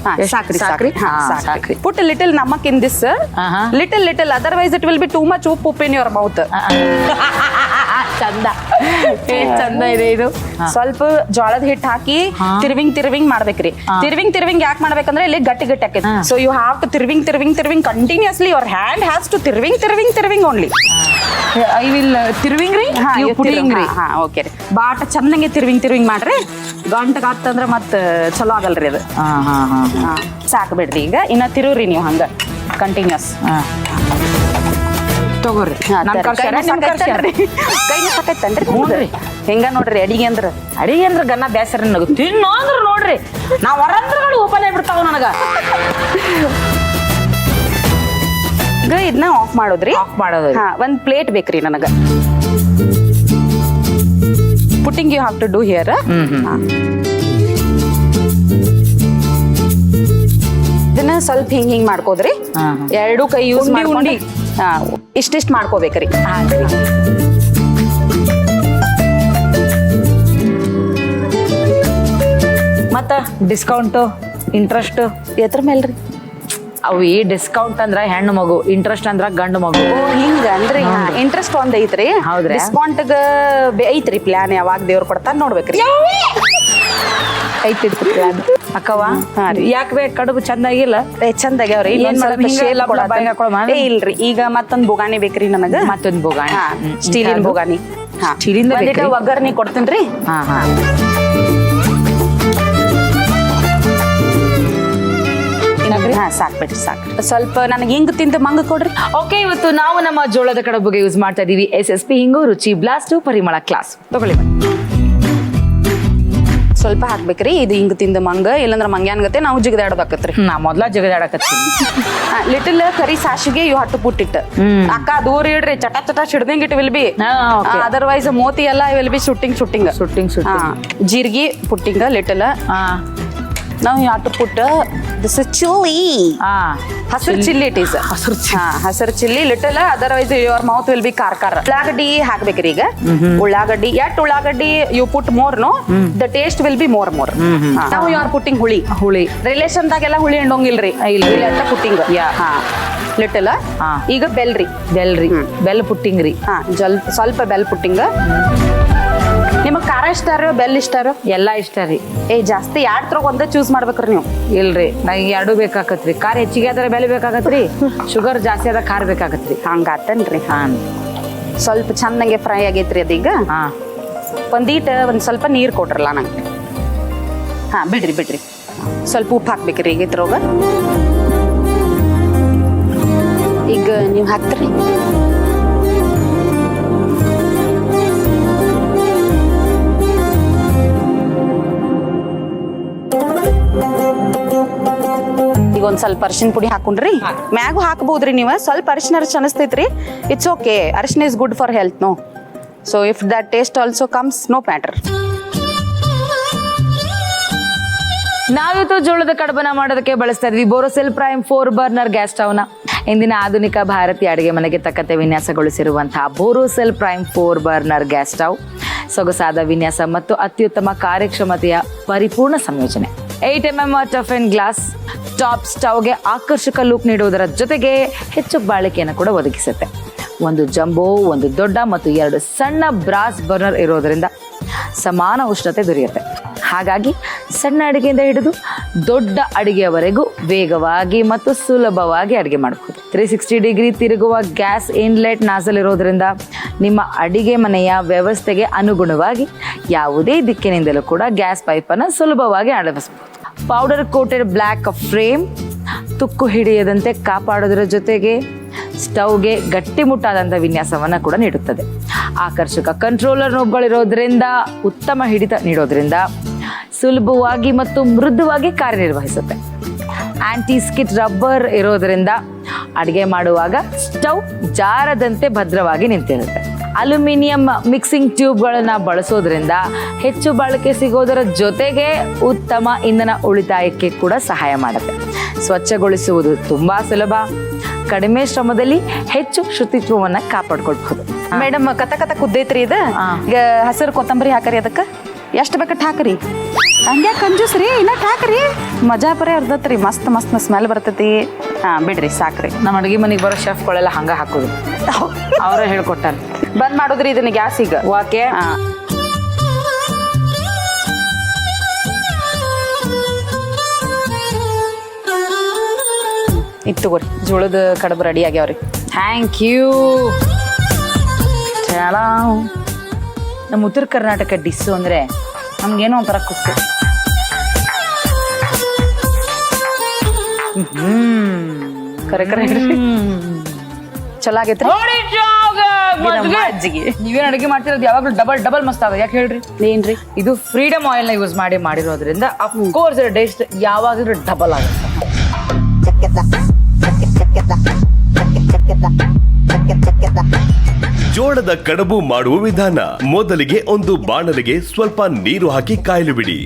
ಸಾಕ್ರಿ ಸಾಕ್ರಿ? ಸಾಕ್ರಿ. Put a little namak in this, sir. Little. Otherwise, it will be too much ಉಪ್ಪು in your mouth. ಚಂದ ಚಂದ ಇದೆ ಇದು. ಸ್ವಲ್ಪ ಜೋಳದ ಹಿಟ್ಟು ಹಾಕಿ ತಿರ್ವಿಂಗ್ ಮಾಡ್ಬೇಕ್ರಿ. ತಿರ್ವಿಂಗ್ ಯಾಕೆ ಮಾಡ್ಬೇಕಂದ್ರೆ ಇಲ್ಲಿ ಗಟ್ಟಿ ಆಕೈತಿ. ಸೊ ಯು ಹ್ಯಾವ್ ಟು ತಿರ್ವಿಂಗ್ continuously. Your hand has to ತಿರ್ವಿಂಗ್ ಓನ್ಲಿ. ಐ ವಿಲ್ ತಿರುವಿಂಗ್ ರೀ, ಪುಡಿಂಗ್ ರೀ. ಓಕೆ ರೀ. ಬಾಟ ಚೆನ್ನಾಗಿ ತಿರ್ವಿಂಗ್ ಮಾಡ್ರಿ. ಗಂಟಗೆ ಹತ್ತಂದ್ರೆ ಮತ್ತೆ ಚಲೋ ಆಗಲ್ರಿ ಅದು. ಸಾಕು ಬಿಡ್ರಿ. ಈಗ ಇನ್ನ ತಿರುವ್ರಿ ನೀವು ಹಂಗ ಕಂಟಿನ್ಯೂಸ್. ತಗೋರಿ, ಕೈನ ಸಾಕೈತನ್ರಿ. ನೋಡ್ರಿ ಹೆಂಗ ನೋಡ್ರಿ ಅಡಿಗೆ ಅಂದ್ರ ಗನ್ನ ಬೇಸರ ನನಗ. ತಿನ್ನೋ ಅಂದ್ರ ನೋಡ್ರಿ, ನಾವ್ ಹೊರಂದ್ರಗಳು ಓಪನ್ ಆಗ್ಬಿಡ್ತಾವ ನನಗ. ಈಗ ಇದನ್ನ ಆಫ್ ಮಾಡೋದ್ರಿ. ಆಫ್ ಮಾಡೋದು. ಒಂದ್ ಪ್ಲೇಟ್ ಬೇಕ್ರಿ ನನಗ. Putting you have to do here. ಇದನ್ನ ಸ್ವಲ್ಪ ಹಿಂಗ್ ಮಾಡ್ಕೋದ್ರಿ. ಎರಡು ಕೈ ಯೂಸ್ ಮಾಡ್ಕೊಂಡು ಇಷ್ಟಿಷ್ಟ ಮಾಡ್ಕೋಬೇಕ್ರಿ. ಮತ್ತ ಡಿಸ್ಕೌಂಟ್ ಇಂಟ್ರೆಸ್ಟ್ ಎದ್ರ ಮೇಲ್ರಿ? ಅವು ಈ ಡಿಸ್ಕೌಂಟ್ ಅಂದ್ರ ಹೆಣ್ಣು ಮಗು, ಇಂಟ್ರೆಸ್ಟ್ ಅಂದ್ರ ಗಂಡು ಮಗು. ಹಿಂಗ ಅಂದ್ರಿ. ಇಂಟ್ರೆಸ್ಟ್ ಒಂದ್ ಐತ್ರಿ. ಹೌದ್ರಿ. ಡಿಸ್ಕೌಂಟ್ ಐತ್ರಿ ಪ್ಲಾನ್. ಯಾವಾಗ ದೇವ್ರ ಕೊಡ್ತಾರ ನೋಡ್ಬೇಕ್ರಿ. ಐತಿ ಪ್ಲಾನ್. ಅಕ್ಕವ ಯಾಕೆ ಬೇಕು? ಕಡುಬು ಚಂದಾಗಿಲ್ಲ? ಚಂದಾಗ್ಯಾವ್ರಿ. ಇಲ್ರಿ. ಈಗ ಮತ್ತೊಂದ್ ಬೊಗಾನಿ ಬೇಕ್ರಿ ನನಗ. ಮತ್ತೊಂದ್ ಬೊಗಾನಿ, ಸ್ಟೀಲಿನ ಬೊಗಾನಿ. ಸ್ಟೀಲಿಂದ ಒಗ್ಗರ್ನಿ ಕೊಡ್ತೇನ್ರಿ. ಸಾಕ್ಬಿಟ್ರಿ, ಸಾಕು. ಸ್ವಲ್ಪ ನನಗೆ ಹಿಂಗ್ ತಿಂದು ಮಂಗ ಕೊಡ್ರಿ. ಓಕೆ, ಇವತ್ತು ನಾವು ನಮ್ಮ ಜೋಳದ ಕಡುಬುಗೆ ಯೂಸ್ ಮಾಡ್ತಾ ಇದೀವಿ SSP ಹಿಂಗು, ರುಚಿ ಬ್ಲಾಸ್ಟ್, ಪರಿಮಳ ಕ್ಲಾಸ್. ತಗೊಳ್ಳಿ. ಸ್ವಲ್ಪ ಹಾಕ್ಬೇಕ್ರಿ. ಇದು ಹಿಂಗ್ ತಿಂದ ಮಂಗ, ಇಲ್ಲಂದ್ರ ಮಂಗ್ಯಾನ್ಗತ್ತೆ ನಾವು ಜಿಗದಾಡೋದಾಕತ್ರಿ. ನಾ ಮೊದ್ಲ ಜಿಗದಾಡಕತ್ತೀನಿ. Little curry ಸಾಸಿಗೆ you ಹಟ್ಟು ಪುಟ್ಟಿಟ್ಟು. ಅಕ್ಕ ದೂರ ಇಡ್ರಿ. ಚಟ ಸಿಡ್ದಂಗ್ ಇಟ್ ವಿಲ್ ಬಿ. ಅದರ್ವೈಸ್ ಮೋತಿ ಎಲ್ಲ ವಿಲ್ ಬಿ ಶೂಟಿಂಗ್. ಜೀರಿಗೆ ಪುಟ್ಟಿಂಗ ಲಿಟಲ್. ನಾವು ಹಟ್ಟು ಪುಟ್ಟ. This is chilli. ಹಸಿರು ಚಿಲ್ಲಿ ಇಟ್ ಈಸ್. ಹಸಿರು chilli little. Otherwise your mouth will be ಖಾರ. ಉಳ್ಳಾಗಡ್ಡಿ ಹಾಕ್ಬೇಕ್ರಿ. ಈಗ ಉಳ್ಳಾಗಡ್ಡಿ ಉಳ್ಳಾಗಡ್ಡಿ you put more no, the taste will be more. ನಾವು ಯು ಆರ್ ಪುಟ್ಟಿಂಗ್ ಹುಳಿ. ರಿಲೇಷನ್ದಾಗೆಲ್ಲ ಹುಳಿ ಹಣ್ಣೋಂಗಿಲ್ರಿ. ಇಲ್ಲಿ ಅಂತ ಪುಟ್ಟಿಂಗ್. ಲಿಟಲ್. ಈಗ ಬೆಲ್ರಿ. ಬೆಲ್ ಪುಟ್ಟಿಂಗ್ ರೀ. ಸ್ವಲ್ಪ ಬೆಲ್ ಪುಟ್ಟಿಂಗ್. ನಿಮಗ್ ಖಾರ ಇಷ್ಟಾರೋ ಬೆಲ್ ಇಷ್ಟಾರೋ? ಎಲ್ಲಾ ಇಷ್ಟ ರೀ. ಜಾಸ್ತಿ ಎರಡ್ ಒಂದೇ ಚೂಸ್ ಮಾಡ್ಬೇಕ್ರಿ ನೀವು. ಇಲ್ರಿ, ನಂಗೆ ಎರಡು ಬೇಕಾಕತ್ರಿ. ಖಾರ ಹೆಚ್ಚಿಗೆ ಆದ್ರೆ ಬೆಲೆ ಬೇಕಾಗತ್ರಿ, ಶುಗರ್ ಜಾಸ್ತಿ ಆದ ಖಾರ ಬೇಕಾಗತ್ರಿ. ಹಂಗಾತನ್ರಿ. ಸ್ವಲ್ಪ ಚೆನ್ನಾಗೆ ಫ್ರೈ ಆಗೈತ್ರಿ ಅದೀಗ. ಒಂದ್ ಸ್ವಲ್ಪ ನೀರ್ ಕೊಟ್ರಲ್ಲ ನಂಗೆ. ಬಿಡ್ರಿ. ಸ್ವಲ್ಪ ಉಪ್ಪು ಹಾಕ್ಬೇಕ್ರಿ ಈಗ ಇದ್ರೊಳಗ. ಈಗ ನೀವು ಹಾಕ್ತೀರಿ. ಈಗ ಒಂದ್ ಸ್ವಲ್ಪ ಅರಿಶಿನ ಪುಡಿ ಹಾಕೊಂಡ್ರಿ. ಮ್ಯಾಗು ಹಾಕಬಹುದ್ರಿ ನೀವು. ಸ್ವಲ್ಪ ಅರಿಶಿನ ಅನಿಸ್ತೈತ್ರಿ. It's okay. ಅರಿಶಿನ is good for health. No, so if that taste also comes, no matter. ನಾವಿವತ್ತು ಜೋಳದ ಕಡುಬನ ಮಾಡೋದಕ್ಕೆ ಬಳಸ್ತಾ ಇದ್ವಿ ಬೋರೋಸಿಲ್ ಪ್ರೈಮ್ 4 ಬರ್ನರ್ ಗ್ಯಾಸ್ ಸ್ಟವ್ನ. ಇಂದಿನ ಆಧುನಿಕ ಭಾರತೀಯ ಅಡುಗೆ ಮನೆಗೆ ತಕ್ಕಂತೆ ವಿನ್ಯಾಸಗೊಳಿಸಿರುವಂತಹ Borosil prime 4 burner gas stove ಸೊಗಸಾದ ವಿನ್ಯಾಸ ಮತ್ತು ಅತ್ಯುತ್ತಮ ಕಾರ್ಯಕ್ಷಮತೆಯ ಪರಿಪೂರ್ಣ ಸಂಯೋಜನೆ. 8mm toughened glass top ಸ್ಟವ್ಗೆ ಆಕರ್ಷಕ ಲುಕ್ ನೀಡುವುದರ ಜೊತೆಗೆ ಹೆಚ್ಚು ಬಾಳಿಕೆಯನ್ನು ಕೂಡ ಒದಗಿಸುತ್ತೆ. ಒಂದು ಜಂಬೋ, ಒಂದು ದೊಡ್ಡ ಮತ್ತು 2 ಸಣ್ಣ ಬ್ರಾಸ್ ಬರ್ನರ್ ಇರೋದರಿಂದ ಸಮಾನ ಉಷ್ಣತೆ ದೊರೆಯುತ್ತೆ. ಹಾಗಾಗಿ ಸಣ್ಣ ಅಡುಗೆಯಿಂದ ಹಿಡಿದು ದೊಡ್ಡ ಅಡುಗೆಯವರೆಗೂ ವೇಗವಾಗಿ ಮತ್ತು ಸುಲಭವಾಗಿ ಅಡುಗೆ ಮಾಡಬಹುದು. 360 ಡಿಗ್ರಿ ತಿರುಗುವ ಗ್ಯಾಸ್ ಇನ್ಲೆಟ್ ನಾಸಲ್ ಇರೋದ್ರಿಂದ ನಿಮ್ಮ ಅಡಿಗೆ ಮನೆಯ ವ್ಯವಸ್ಥೆಗೆ ಅನುಗುಣವಾಗಿ ಯಾವುದೇ ದಿಕ್ಕಿನಿಂದಲೂ ಕೂಡ ಗ್ಯಾಸ್ ಪೈಪನ್ನು ಸುಲಭವಾಗಿ ಅಳವಡಿಸಬಹುದು. ಪೌಡರ್ ಕೋಟೆಡ್ ಬ್ಲ್ಯಾಕ್ ಫ್ರೇಮ್ ತುಕ್ಕು ಹಿಡಿಯದಂತೆ ಕಾಪಾಡೋದರ ಜೊತೆಗೆ ಸ್ಟವ್ಗೆ ಗಟ್ಟಿಮುಟ್ಟಾದಂಥ ವಿನ್ಯಾಸವನ್ನು ಕೂಡ ನೀಡುತ್ತದೆ. ಆಕರ್ಷಕ ಕಂಟ್ರೋಲರ್ ನೋಬ್ಗಳಿರೋದ್ರಿಂದ ಉತ್ತಮ ಹಿಡಿತ ನೀಡೋದ್ರಿಂದ ಸುಲಭವಾಗಿ ಮತ್ತು ಮೃದುವಾಗಿ ಕಾರ್ಯನಿರ್ವಹಿಸುತ್ತೆ. ಆಂಟಿ ಸ್ಕಿಟ್ ರಬ್ಬರ್ ಇರೋದ್ರಿಂದ ಅಡುಗೆ ಮಾಡುವಾಗ ಸ್ಟವ್ ಜಾರದಂತೆ ಭದ್ರವಾಗಿ ನಿಂತಿರುತ್ತೆ. ಅಲ್ಯೂಮಿನಿಯಂ ಮಿಕ್ಸಿಂಗ್ ಟ್ಯೂಬ್ಗಳನ್ನು ಬಳಸೋದ್ರಿಂದ ಹೆಚ್ಚು ಬಳಕೆ ಸಿಗೋದರ ಜೊತೆಗೆ ಉತ್ತಮ ಇಂಧನ ಉಳಿತಾಯಕ್ಕೆ ಕೂಡ ಸಹಾಯ ಮಾಡುತ್ತೆ. ಸ್ವಚ್ಛಗೊಳಿಸುವುದು ತುಂಬಾ ಸುಲಭ. ಕಡಿಮೆ ಶ್ರಮದಲ್ಲಿ ಹೆಚ್ಚು ಶುಚಿತ್ವವನ್ನು ಕಾಪಾಡ್ಕೊಳ್ಬಹುದು. ಮೇಡಮ್, ಕತ ಕುದ್ದೈತ್ರಿ ಇದು. ಈಗ ಹಸಿರು ಕೊತ್ತಂಬರಿ ಹಾಕರಿ. ಅದಕ್ಕೆ ಎಷ್ಟು ಬೇಕಟ್ಟು ಹಾಕ್ರಿ. ಹಂಗೆ ಕಂಜೂಸ್ರಿ ಇನ್ನ ಹಾಕ್ರಿ ಮಜಾ ಪರೇ ಇರ್ತೈತ್ರಿ ಮಸ್ತ್ ಮಸ್ತ್ ಸ್ಮೆಲ್ ಬರ್ತೈತಿ ಹಾ ಬಿಡ್ರಿ ಸಾಕ್ರಿ. ನಮ್ಮ ಅಡುಗೆ ಮನೆಗೆ ಬರೋ ಶೆಫ್ಗಳೆಲ್ಲ ಹಂಗ ಹಾಕೋದು ಅವರೇ ಹೇಳ್ಕೊಟ್ಟಾರ. ಬಂದ್ ಮಾಡೋದ್ರಿ ಇದನ್ನ ಗ್ಯಾಸ್ ಈಗ ವಾಕೆ ಹಾ ಇತ್ತು ತಗೋರಿ ಜೋಳದ ಕಡಬು ರೆಡಿ ಆಗ್ಯಾವ್ರಿ. Thank you. ನಮ್ಮ ಉತ್ತರ ಕರ್ನಾಟಕ ಡಿಸ್ಸು ಅಂದ್ರೆ ನಮ್ಗೇನೋ ಒಂಥರ ಕುಸ್ತು. ಕರೆ ಕರೆ ಚಲೋ ಆಗೈತ್ರಿ. ಅಜ್ಜಿಗೆ ನೀವೇನ್ ಅಡುಗೆ ಮಾಡ್ತಿರೋದು ಯಾವಾಗ್ಲೂ ಡಬಲ್ ಮಸ್ತ್ ಆಗ. ಯಾಕೆ ಹೇಳ್ರಿ? ಏನ್ರಿ ಇದು ಫ್ರೀಡಮ್ ಆಯಿಲ್ ನ ಯೂಸ್ ಮಾಡಿರೋದ್ರಿಂದ ಅಫ್ಕೋರ್ಸ್ ಟೇಸ್ಟ್ ಯಾವಾಗಲೂ ಡಬಲ್ ಆಗುತ್ತೆ. ಜೋಳದ ಕಡಬು ಮಾಡುವ ವಿಧಾನ: ಮೊದಲಿಗೆ ಒಂದು ಬಾಣಲೆಗೆ ಸ್ವಲ್ಪ ನೀರು ಹಾಕಿ ಕಾಯಲು ಬಿಡಿ.